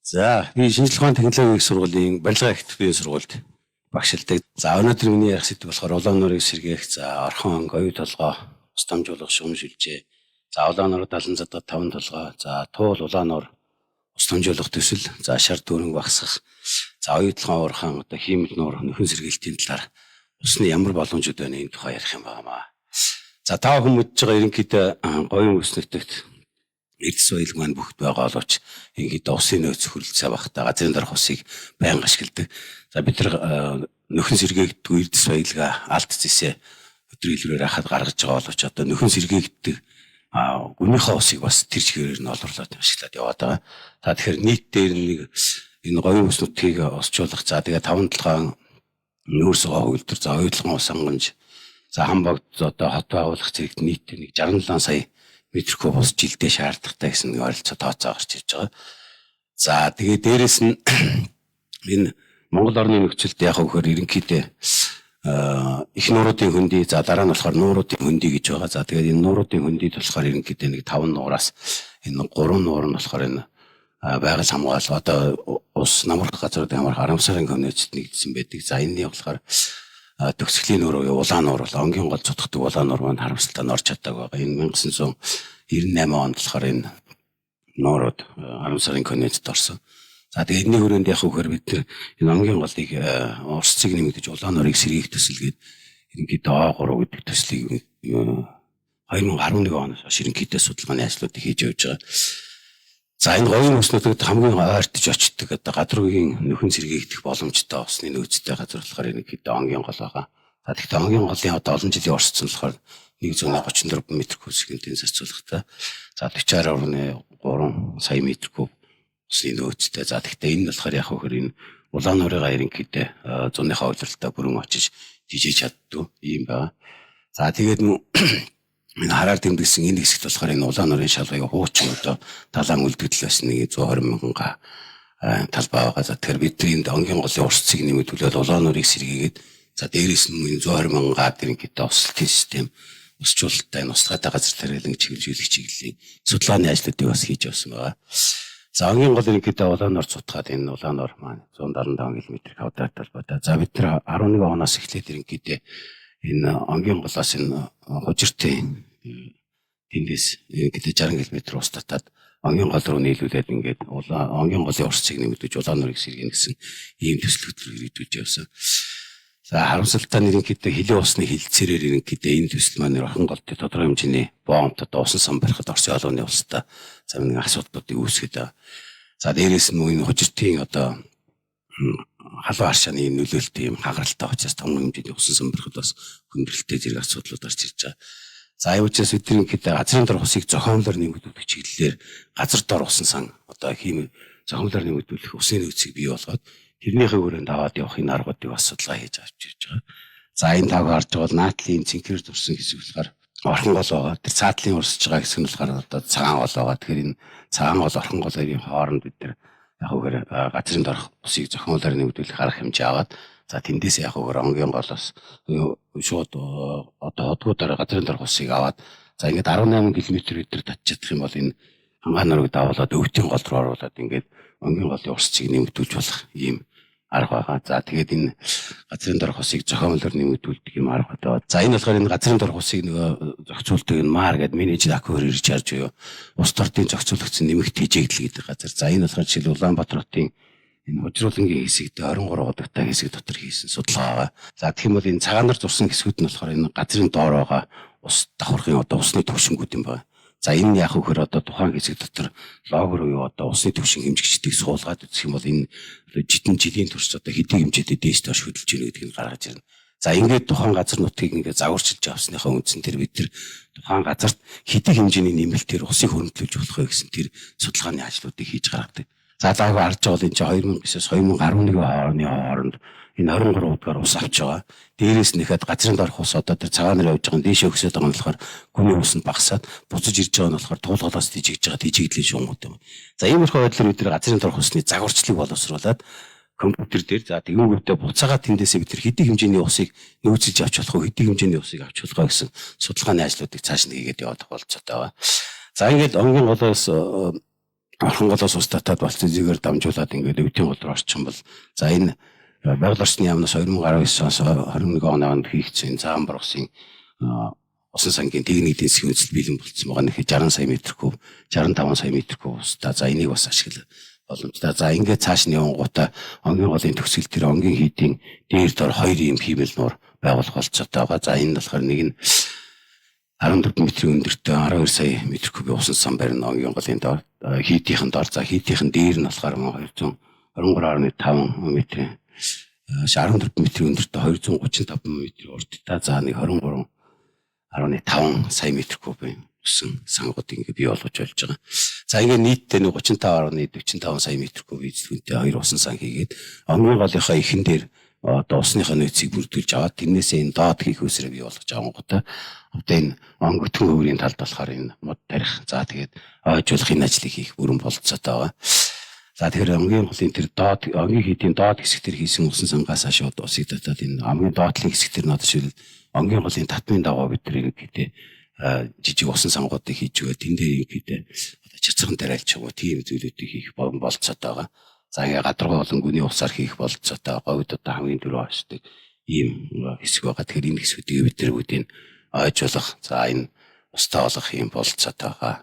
За би шинжилгээ ухааны технологийн их сургуулийн барилга ахитрын сургуульд багшилдаг. За өнөөдөр миний ярих сэдв болохоор улаан нуурыг сэргээх, за орхон анги, оюу толгой, устамжуулах, шугам шүлжээ. За улаан нуур 70 задад 5 толгой, за туул улаан нуур устамжуулах төсөл, за шар дүүрэн багсах, за оюу толгой уурхан одоо хиймэл нуур нөхөн сэргээлтийн талаар усны ямар боломжууд байна энэ тухай ярих юм байна. За та хүн мэдж байгаа ерөнхийдөө говийн ус нутагт эрдэс соёл маань бүгд байгаа боловч ингээд усын нөөц хөрөлцөө багтаа газрын дарах усыг байнга ашигладаг. За бид нар нөхөн сэргээгддэг эрдэс соёлгаа алт зэсээ өдөр илрээр хахад гаргаж байгаа боловч одоо нөхөн сэргээгддэг гүнийхээ усыг бас тэр чигээр нь олорлоод ашиглаад яваад байгаа. За тэгэхээр нийт дээр нэг энэ говийн ус нутгийг осчуулах, за тэгээ 5 толгойн нүүрсгөө хөвөлдөр, за оюутлан ус хангамж, за хамбогд одоо хот байгуулах зэрэгт нийт нэг 67 сая метр куб ус жилдээ шаардлагатай гэсэн нэг ойролцоо тооцоо гарч ирж байгаа. За тэгээ дээрэс нь энэ Монгол орны нөхцөлд яг хөөр ерөнхийдөө их нууруудын хөндөй, за дараа нь болохоор нууруудын хөндөй гэж байгаа. За тэгээд энэ нууруудын хөндөйд болохоор ерөнхийдөө нэг 5 нуураас энэ 3 нуур нь болохоор энэ байгаль хамгаалал одоо ус намрах газрууд ямар харамсарын комнетэд нэгдсэн байдаг. За энэний болохоор төгсгөлийн нуур улаан нуур бол онгийн гол цутгадаг улаан нуур маань харамсалтаа орж чаддаг байгаа. Энэ 1998 онд болохоор энэ нуурууд харамсарын комнетэд орсон. За тэгээ энэний хүрээнд яг хөөр бид энэ онгийн голыг урсцыг нэмэгдэж улаан нуурыг сэргээх төсөл гээд ерөнхийдөө А3 гэдэг төслийг 2011 оноос хойш ерөнхийдөө судалгааны ажлуудыг хийж явж байгаа. За энэ говийн ус нутагт хамгийн ойртож очдог одоо гадруугийн нөхөн сэргээгдэх боломжтой усны нөөцтэй газар болохоор ерөнхийдөө онгийн гол байгаа. За тэгэхээр онгийн голын одоо олон жилийн орцсон болохоор 134 м куб секундын зарцуулгатай. За 42.3 сая метр куб усны нөөцтэй. За тэгэхээр энэ болохоор яг хөр энэ улаан нуурыгаа ерөнхийдөө зуныхаа удирдалтаа бүрэн очиж дижиж чаддаг юм байна. За тэгээд энэ хараар тэмдэглэсэн энэ хэсэгт болохоор энэ улаан нуурын шалгыг хуучин одоо талаан үлдэгдэл байсан нэг 120 мянган талбай байгаа. За тэгэхээр бид энэ онгийн голын урсцыг нэмэгдүүлээд улаан нуурыг сэргээгээд за дээрээс нь 120 мянган га ерөнхийдөө услтын систем усчлалтай энэ устгатай газар тариалан чиглүүлэх чиглэлийн судалгааны ажлуудыг бас хийж явсан байгаа. За онгийн гол ерөнхийдөө улаан нуур цутгаад энэ улаан нуур маань 175 км квадрат талбайтай. За бид нар 11 оноос эхлээд ерөнхийдөө энэ онгийн голоос энэ хужиртын тэндээс гэдэг 60 км ус татаад онгийн гол руу нийлүүлээд ингээд онгийн голын урсцыг нэмэгдэж улаан нуурыг сэргийнэ гэсэн ийм төсөл хөтөлбөр хэрэгжүүлж явсан. За харамсалтай ерөнхийдөө хилийн усны хилцээрээр ерөнхийдөө энэ төсөл маань орхон голтой тодорхой хэмжээний боомт одоо усан сан барихад Орсын олонны улстай за нэг асуудлуудыг үүсгээд. За дээрээс нь энэ хужиртын одоо халуун аршааны нөлөөлөлт юм хагаралтай учраас том хэмжээний усан сан барихад бас хүндрэлтэй зэрэг асуудлууд гарч ирж байгаа. За яавчаас бидний хэд газрын дор усыг зохиомлоор нэмэгдүүлэх чиглэлээр газар дор усан сан одоо хийм зохиомлоор нэмэгдүүлэх усны нөөцийг бий болгоод тэрнийхээ хүрээнд аваад явахын аргуудыг бас судалгаа хийж авч ирж байгаа. За энэ тав харж байгаа бол наатлын цэнхэр дурсан хэсэг болохоор орхон гол байгаа. Тэр цаатлын урсж байгаа хэсэг нь болохоор одоо цагаан гол байгаа. Тэгэхээр энэ цагаан гол орхон голын хооронд бид нар яг үгээр газрын дорх усыг зохиомлоор нэмэгдүүлэх арга хэмжээ аваад за тэндээс яг үгээр онгийн голоос шууд одоо hodгуудаар газрын дорх усыг аваад за ингээд 18 км өдөр татчих чадах юм бол энэ хангаан нурыг давуулаад өвтийн гол руу оруулаад ингээд онгийн голын урсцыг нэмэгдүүлж болох ийм арга байгаа. За тэгээд энэ газрын дорх усыг зохиомлоор нэмэгдүүлдэг юм арга байна. За энэ болохоор энэ газрын дорх усыг нөгөө зохицуулдаг энэ маар гэдэг менежер аквер ирчарж буюу ус тортын зохицуулагдсан нэмэгт хижээгдэл гэдэг газар. За энэ болохоор жишээл Улаанбаатар хотын энэ хужруулангийн хэсэгт 23 удаатай хэсэг дотор хийсэн судалгаа байгаа. За тэгэх юм бол энэ цагаанаар зурсан хэсгүүд нь болохоор энэ газрын доор байгаа ус давхархын одоо усны төвшингүүд юм байна. За энэ яг хөөр одоо тухайн хэсэг дотор логор уу одоо усны төвшин хэмжигчдийг суулгаад үзэх юм бол энэ жидэн жилийн турш одоо хэдийн хэмжээтэй дээш доош хөдөлж ийнэ гэдгийг гаргаж ирнэ. За ингээд тухайн газар нутгийг ингээд загварчилж авсныхаа үндсэн тэр бид тэр тухайн газарт хэдийн хэмжээний нэмэлтээр усыг хөрөнгөлүүлж болох вэ гэсэн тэр судалгааны ажлуудыг хийж гаргадаг. За зааг харж байгаа бол энэ чинь 2009-с 2011 оны хооронд энэ 23 удаагаар ус авч байгаа. Дээрээс нь ихэд газрын дорх ус одоо тэр цагаан нар явж байгаа дээшээ өксөд байгаа нь болохоор гүний ус нь багасаад буцаж ирж байгаа нь болохоор туулгалаас дижигж байгаа дижигдлийн шунгууд юм. За иймэрхүү байдлаар бид нар газрын дорх усны загварчлалыг боловсруулад компьютер дээр за тэгэнгүүтээ буцаага тэндээсээ бид нар хэдийн хэмжээний усыг нөөцлж авч болох уу хэдийн хэмжээний усыг авч болох гэсэн судалгааны ажлуудыг цааш нь хийгээд явах болцоотой байна. За ингээд онгийн голоос орхонголоос ус татаад болсон зэгээр дамжуулаад ингээд өвдийн гол руу орчих юм бол за энэ байгаль орчны яамнаас 2019 оноос 21 онд хийгдсэн цаан бургасын усан сангийн техник эдийн засгийн үндэслэл бэлэн болцсон байгаа. Нэхэд 60 сая метр куб, 65 сая метр куб устаа. За энийг бас ашиглах боломжтой. За ингээд цааш нь явангуудаа онгийн голын төгсгөл төр онгийн хийдийн дээр дор 2 ийм хиймэл нуур байгуулах болцоотой байгаа. За энэ болохоор нэг нь 14 метрийн өндөртэй 12 сая метр кубын усан сан барина онгийн голын дор хийдийнхэн дор. За хийдийнхэн дээр нь болохоор 223.5 метрийн 14 метрийн өндөртэй 235 метрийн урттай. За нэг 23.5 сая метр кубын усан сангууд ингээд бий болгож болж байгаа. За ингээд нийтдээ 35.45 сая метр куб эзлэгтэй 2 усан сан хийгээд онгийн голынхаа ихэн дээр одоо усныхаа нөөцийг бүрдүүлж аваад тэрнээсээ энэ доод хийх үсрээ бий болгож байгаа гоо та. Одоо энэ он гүтгэн хөврийн талд болохоор энэ мод тарих. За тэгээд ойжуулах энэ ажлыг хийх бүрэн болцоотой байгаа. За тэгэхээр онгийн голын тэр доод онгийн хийдийн доод хэсэг төр хийсэн усан сангаас хашууд усыг татаад энэ хамгийн доотлын хэсэг төр нь одоо шил онгийн голын татмын дагуу бид тэр ингэдэй жижиг усан сангуудыг хийж өгөө тэн дээр ингэдэй одоо чацхан тариалж байгаа тийм зүйлүүдийг хийх болцоотой байгаа. За ингээ гадаргуу болон гүний усаар хийх болцоотой говьд одоо хамгийн дөрөв очдог ийм хэсэг байгаа. Тэгэхээр энэ хэсгүүдийг бид тэр бүгдийг ойжуулах за энэ устаа болох ийм болцоотой байгаа.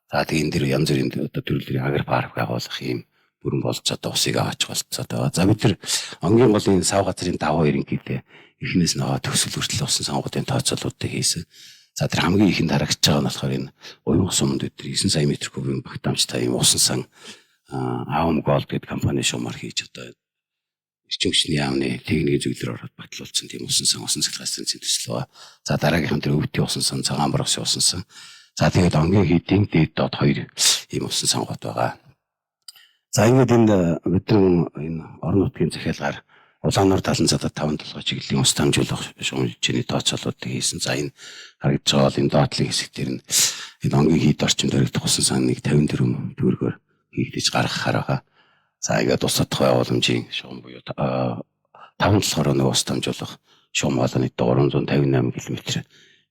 За тэгээ энэ дэр янз бүрийн одоо төрлийн агр парк байгуулах ийм бүрэн болцоотой усыг аваач болцоотой байгаа. За бид тэр онгийн голын сав газрын даваа ерөнхийдөө эхнээс нь төгсөл хүртэл усан сангуудын тооцоолуудыг хийсэн. За тэр хамгийн ихэнд харагдаж байгаа нь болохоор энэ уян сумд бид 9 сая метр кубын багтаамжтай ийм усан сан Aum Gold гэдэг компани шуумар хийж одоо эрчим хүчний яамны техникийн зөвлөлөөр ороод батлуулсан тийм усан сахилгын станцын төсөл байгаа. За дараагийнхан тэр өвдгийн усан сан, цагаан боргосын усан сан. За тэгээд онгийн хийдийн дээд доод 2 ийм усан сангууд байгаа. За ингээд энэ бидний энэ орон нутгийн захиалгаар Улаанор 75 толгой чиглэлийн ус дамжуулах шуумжийн тооцоолуудыг хийсэн. За энэ харагдж байгаа бол энэ доотлын хэсэг дээр нь энэ онгийн хийд орчинд өргөдөх усан саныг 54 төгрөгөөр хийгдэж гаргахаар байгаа. За ингээд ус татах байгууламжийн шугам буюу 5 толгоор нэг ус дамжуулах шугам болон 358 км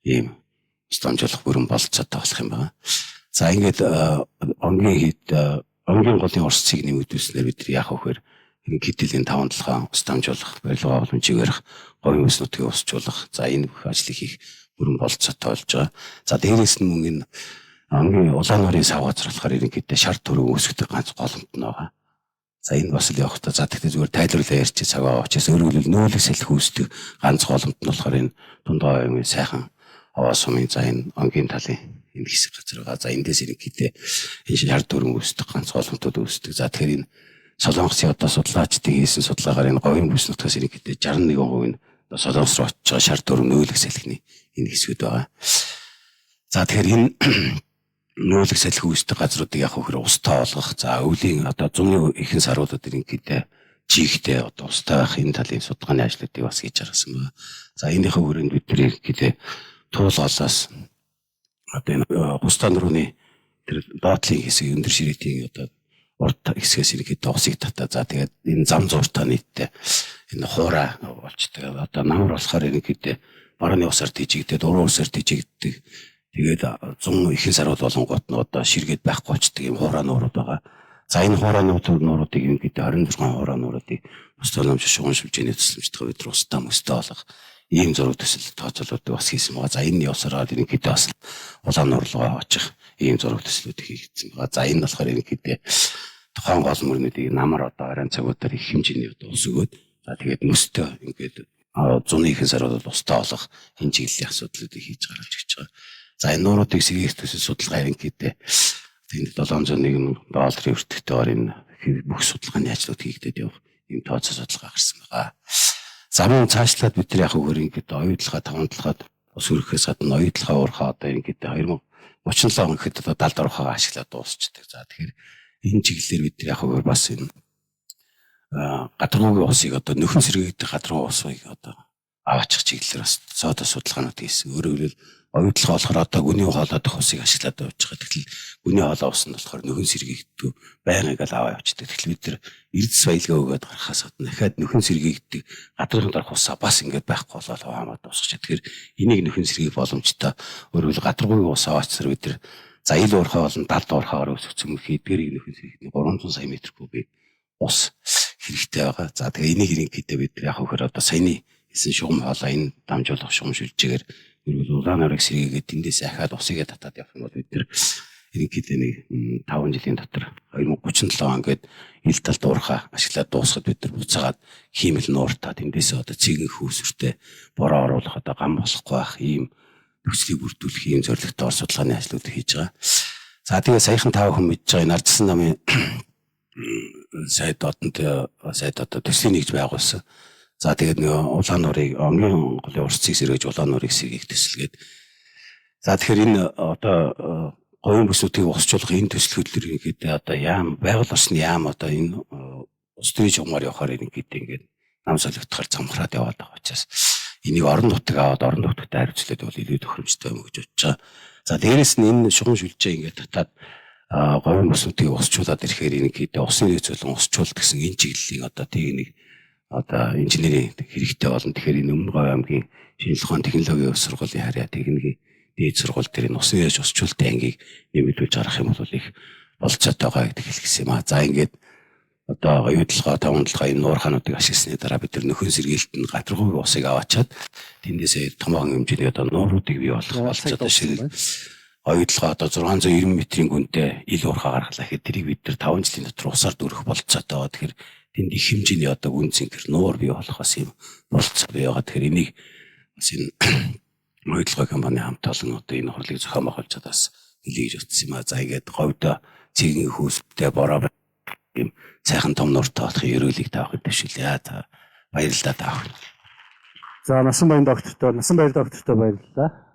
ийм ус дамжуулах бүрэн болцоотой болох юм байна. За ингээд онгийн хийд онгийн голын урсцыг нэмэгдүүлснээр бид яах вэ гэхээр энэ хэдилийн 5 толгой ус дамжуулах барилга боломжийг барих говийн ус нутгийг усжуулах за энэ бүх ажлыг хийх бүрэн болцоотой болж байгаа. За дээрээс нь мөн энэ онгийн Улаанорын сав газар болохоор ерөнхийдөө шар төрөө үүсгдэг ганц голомт нь байгаа. За энэ бас л явах та за тэгтээ зүгээр тайлбарлаа ярьчих цаг аваа учраас өөрөөр хэлбэл нүүлэг салхи үүсдэг ганц голомт нь болохоор энэ дундаа аймгийн сайхан аваа сумын за энэ онгийн талын энэ хэсэг газар байгаа. За эндээс ерөнхийдөө энэ шар төрөө үүсдэг ганц голомтууд үүсдэг. За тэгэхээр энэ Солонгосын одоо судлаачдын хийсэн судалгаагаар энэ говийн бүс нутгаас ерөнхийдөө 61% нь Солонгос руу очиж байгаа шар төрөө нүүлэг салхины энэ хэсгүүд байгаа. За тэгэхээр энэ нүүлэг салхи үүсдэг газруудыг яг хөр устаа болгох. За өвлийн одоо зуны ихэнх саруудад ерөнхийдөө жигтэй одоо устаа байх энэ талын судалгааны ажлуудыг бас хийж гаргасан байна. За энэхээ хүрээнд бид тэр ерөнхийдөө туулгаалаас одоо энэ устаа нурууны тэр доотлын хэсэг өндөр ширээтийн одоо урд хэсгээс ерөнхийдөө усыг татаа. За тэгээд энэ зам зууртаа нийтдээ энэ хуурай болчтой. Одоо намар болохоор ерөнхийдөө барууны усаар тийжигдээд уруу усаар тийжигддэг. Тэгээд 100 ихэнх сарууд болонгууд нь одоо ширгээд байхгүй болчдөг юм хуурай нуурууд байгаа. За энэ хуурай нууруудыг ерөнхийдөө 26 хуурай нууруудыг ус боломж шугам шилжээний төсөлмжтэй бид устаа мөстөө болгох ийм зураг төсөл тооцоолуудыг бас хийсэн байгаа. За энэ явсараа ерөнхийдөө бас улаан нуур руу очих ийм зураг төслүүдийг хийгдсэн байгаа. За энэ болохоор ерөнхийдөө тухайн гол мөрнүүдийг намар одоо арай цагуудаар их хэмжээний одоо ус өгөөд за тэгээд мөстөө ингээд 100 ихэнх сарууд устаа болох энэ чиглэлийн асуудлуудыг хийж гаргаж өгч байгаа. За энэ нууруудыг сэргийлэх төсөл судалгаа ерөнхийдөө тэнд $701,000 өртөгтэйгээр энэ бүх судалгааны ажлууд хийгдээд явах ийм тооцоо судалгаа гарсан байгаа. За мөн цаашлаад бид нар яг ерөнхийдөө оюутлахаа 5 толгойд ус өргөхөөс гадна оюутлахаа уурхаа одоо ерөнхийдөө 2037 он гэхэд одоо 70 орхоо ашиглаад дуусчдаг. За тэгэхээр энэ чиглэлээр бид нар яг бас энэ гадаргуугийн усыг одоо нөхөн сэргээгдэх гадаргуу усыг одоо аваачих чиглэлээр бас цаадаа судалгаанууд хийсэн. Өөрөөр хэлбэл оюутлах болохоор одоо гүний хоолой дох усыг ашиглаад явж байгаа. Тэгтэл гүний хоолой ус нь болохоор нөхөн сэргээгддэг байнгыг л аваа явчихдаг. Тэгтэл бид нар эрдэс баялгаа өгөөд гарахаас гадна дахиад нөхөн сэргээгддэг гадаргын дарах усаа бас ингээд байхгүй болоо хамаад дуусчих. Тэгэхээр энийг нөхөн сэргээх боломжтой өөрөөр гадаргуугийн ус аваачсаар бид нар За ил уурхай болон 70 уурхайгаар өсгсөн эдгэрийг нөхөн зэрэгний 300 сая метр кубик ус хэрэгтэй байгаа. За тэгээ энийг ерөнхийдөө бид яг хөхөр одоо саяны хийсэн шугам хоолой энэ дамжуулах шугам шүлжээгээр ерөнхийдөө улаан орыг сэргээгээд тэндээс ахаад усыгээ татаад явах юм бол бид нэр ерөнхийдөө нэг 5 жилийн дотор 2037 он гээд ил талд уурхай ашиглаад дуусгаад бид нар буцаагаад хиймэл нууртаад эндээс одоо цэгэн хөөсөртэй бороо оруулах одоо гам болохгүй байх ийм нөхцөлийг бүрдүүлэх ийм зорилготой ор судалгааны ажлууд хийж байгаа. За тэгээ саяхан 5 хүн мэдж байгаа энэ ардсан намын сайд одоо төслийн нэгж байгуулсан. За тэгээд нөгөө улаан нуурыг онгийн голын урсцыг сэргээж улаан нуурыг сэргээх төсөлгээд. За тэгэхээр энэ одоо говийн бүсүүдийг усчлах энэ төсөл хөдлөр ингээд одоо яам байгаль орчны яам одоо энэ ус төрийн жигмаар явахаар ингээд нам солигдохоор замхраад яваад байгаа учраас энийг орон нутаг аваад орон нутагтай харьцуулаад бол илүү тохиромжтой юм гэж бодож байгаа. За дээрэс нь энэ шугам шүлжээ ингээд татаад говийн бүсүүдийг усчлуулад ирэхээр ингээд усны нөөцөлөн усчлуулт гэсэн энэ чиглэлийн одоо техник одоо инженерийн хэрэгтэй болно. Тэгэхээр энэ Өмнө Говь аймгийн шинжилгээ ухааны технологийн сургуулийн харьяа техникийн дээд сургууль дээр энэ усны нөөц усчлуултын ангийг нэмэгдүүлж гарах юм бол их болцоод байгаа гэдэг хэлсэн юм аа. За ингээд одоо оюутлогоо тавандлага энэ нуурхаануудыг ашигласны дараа бид нар нөхөн сэргээлтэнд гатргуугийн усыг аваачаад тэндээсээ томоохон хэмжээний одоо нууруудыг бий болох болцоод ширэл оюутлогоо одоо 690 метрийн гүнтэй ил уурхай гаргалаа гэхэд тэрийг бид нар 5 жилийн дотор усаар дүүрэх болцоод байгаа. Тэгэхээр тэнд их хэмжээний одоо гүн цэнхэр нуур бий болох бас юм болцоо бий байгаа. Тэгэхээр энийг бас энэ оюутлогоо компани хамт олон одоо энэ хурлыг зохион байгуулж бас хэлийж утсан юм аа. За ингээд говьдоо цэгэн хөөсөлттэй бороо юм сайхан том нууртай болох ерөөлийг таах дэвшилээ. Та баярлалаа таах. За Насан баяр доктортой баярлалаа.